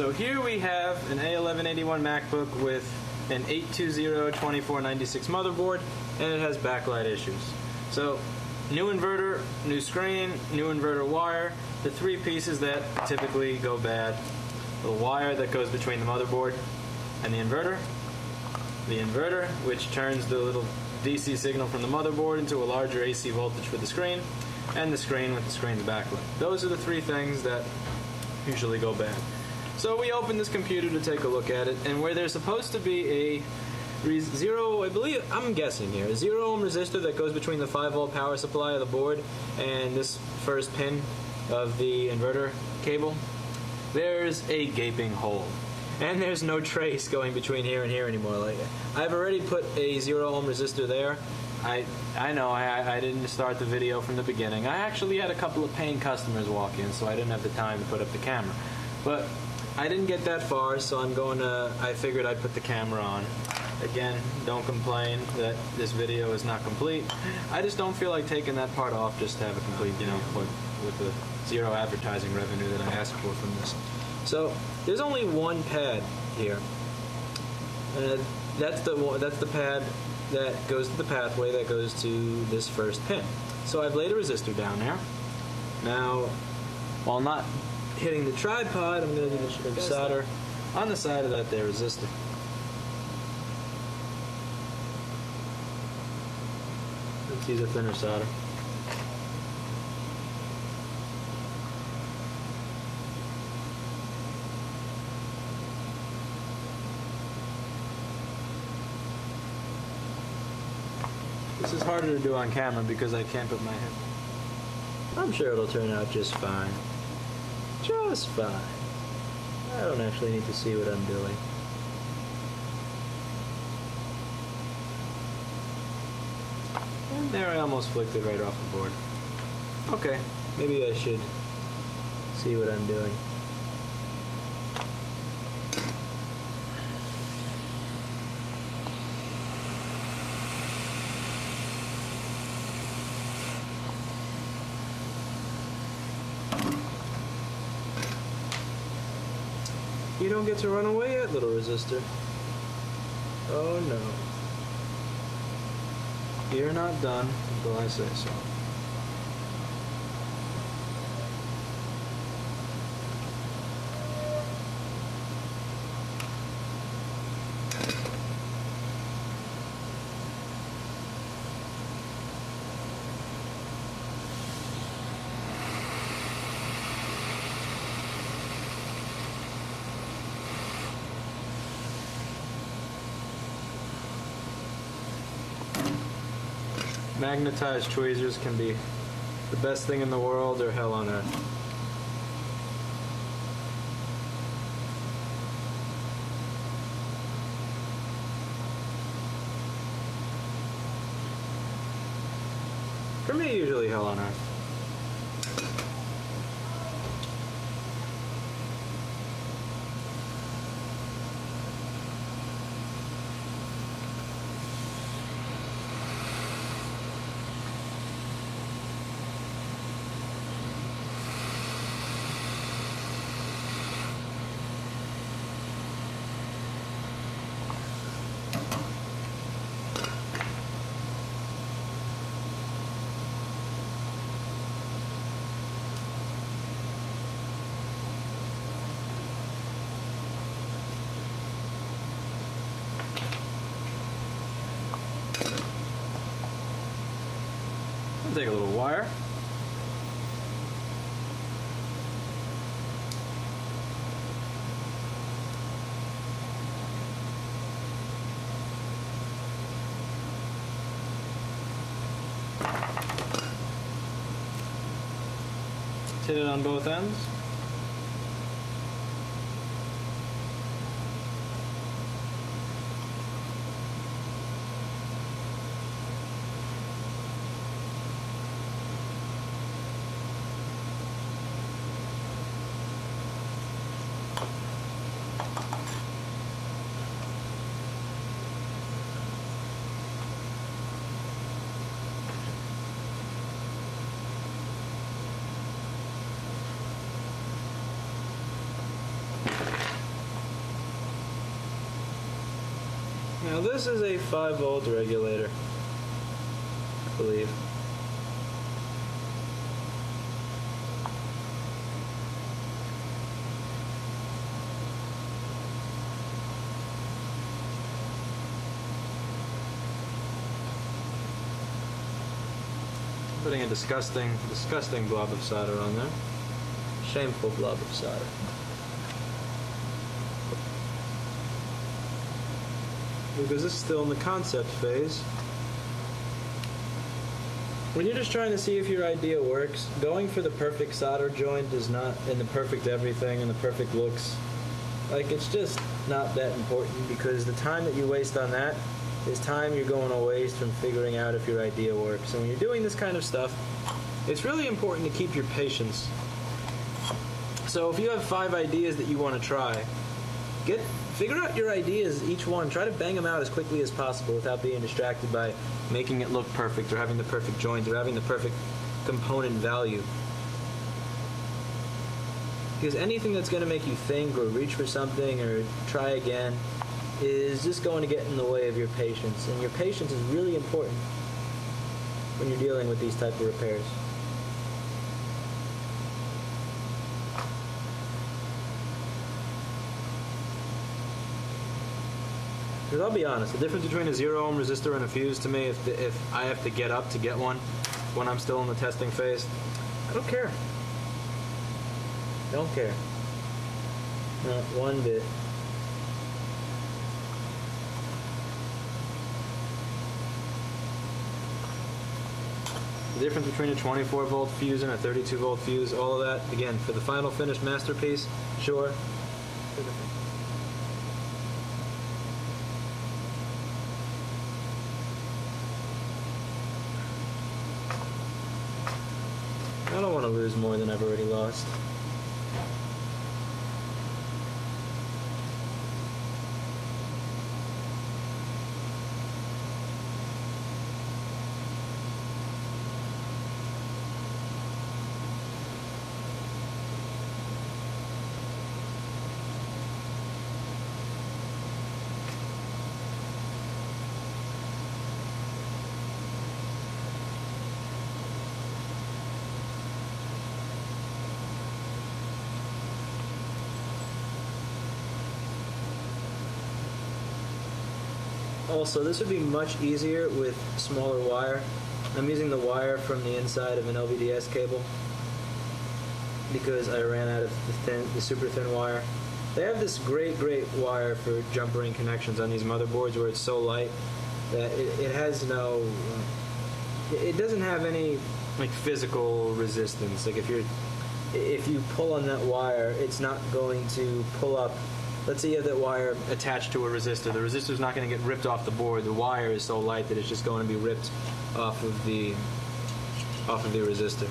So here we have an A1181 MacBook with an 820-2496 motherboard, and it has backlight issues. So new inverter, new screen, new inverter wire, the three pieces that typically go bad. The wire that goes between the motherboard and the inverter, which turns the little DC signal from the motherboard into a larger AC voltage for the screen, and the screen with the screen's backlight. Those are the three things that usually go bad. So we opened this computer to take a look at it, and where there's supposed to be a zero, I believe, I'm guessing here, a 0 ohm resistor that goes between the 5-volt power supply of the board and this first pin of the inverter cable, there's a gaping hole. And there's no trace going between here and here anymore. Like, I've already put a 0 ohm resistor there. I know I didn't start the video from the beginning. I actually had a couple of paying customers walk in, so I didn't have the time to put up the camera. But I didn't get that far, so I figured I'd put the camera on. Again, don't complain that this video is not complete. I just don't feel like taking that part off just to have a complete, with the zero advertising revenue that I asked for from this. So there's only one pad here. That's the pad that goes to the pathway that goes to this first pin. So I've laid a resistor down there. Now, while not hitting the tripod, I'm going to do the solder on the side of that there resistor. Let's use a thinner solder. This is harder to do on camera because I can't put my hand. I'm sure it'll turn out just fine. Just fine. I don't actually need to see what I'm doing. And there, I almost flicked it right off the board. Okay, maybe I should see what I'm doing. You don't get to run away yet, little resistor. Oh no. You're not done until I say so. Magnetized tweezers can be the best thing in the world or hell on earth. For me, usually hell on earth. I'll take a little wire. Hit it on both ends. Now this is a 5-volt regulator, I believe. Putting a disgusting blob of solder on there. Shameful blob of solder. Because this is still in the concept phase. When you're just trying to see if your idea works, going for the perfect solder joint is not, and the perfect everything and the perfect looks, like, it's just not that important, because the time that you waste on that is time you're going to waste from figuring out if your idea works. And when you're doing this kind of stuff, it's really important to keep your patience. So if you have 5 ideas that you want to try, figure out your ideas, each one. Try to bang them out as quickly as possible without being distracted by making it look perfect or having the perfect joint or having the perfect component value. Because anything that's going to make you think or reach for something or try again is just going to get in the way of your patience. And your patience is really important when you're dealing with these type of repairs. Because I'll be honest, the difference between a 0-ohm resistor and a fuse, to me, if I have to get up to get one when I'm still in the testing phase, I don't care. Don't care. Not one bit. The difference between a 24-volt fuse and a 32-volt fuse, all of that, again, for the final finished masterpiece, sure. I don't want to lose more than I've already lost. Also, this would be much easier with smaller wire. I'm using the wire from the inside of an LVDS cable because I ran out of the super thin wire. They have this great wire for jump ring connections on these motherboards where it's so light that it has no, it doesn't have any like physical resistance. Like if you pull on that wire, it's not going to pull up. Let's say you have that wire attached to a resistor. The resistor is not going to get ripped off the board. The wire is so light that it's just going to be ripped off of the resistor.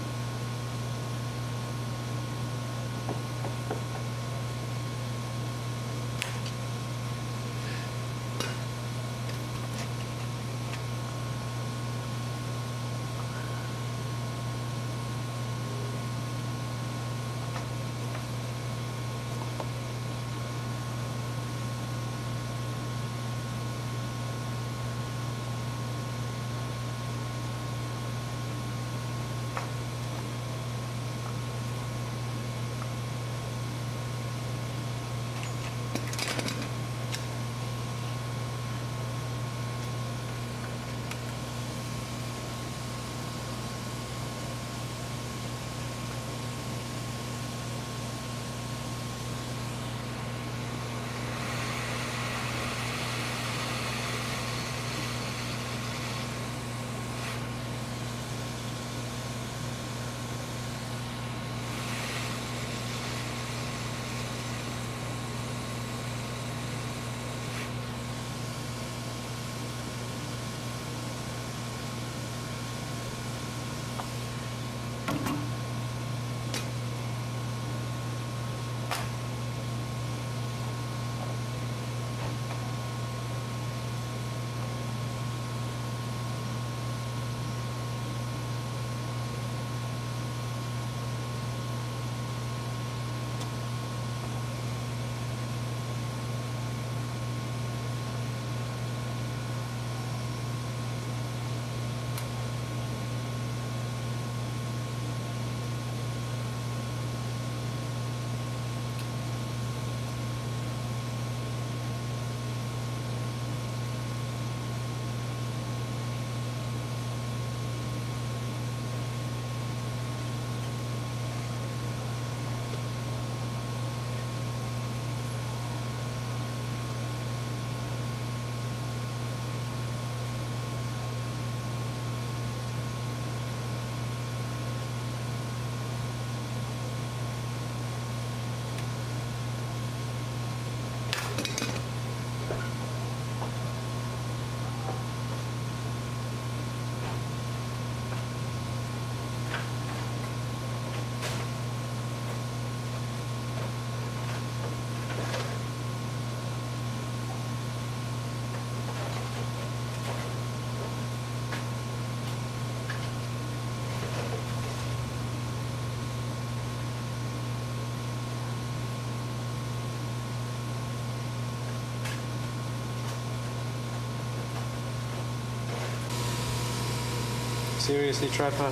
Seriously, tripod?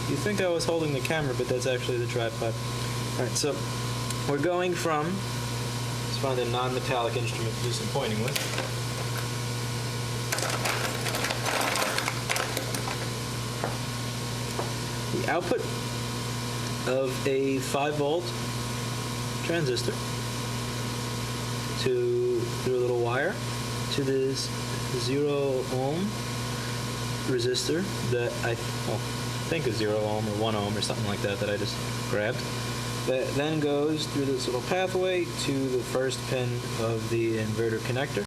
You think I was holding the camera, but that's actually the tripod. Alright, so we're going from, let's find a non-metallic instrument to do some pointing with. The output of a 5-volt transistor through a little wire to this 0 ohm resistor that I think is 0 ohm or 1 ohm or something like that I just grabbed. That then goes through this little pathway to the first pin of the inverter connector.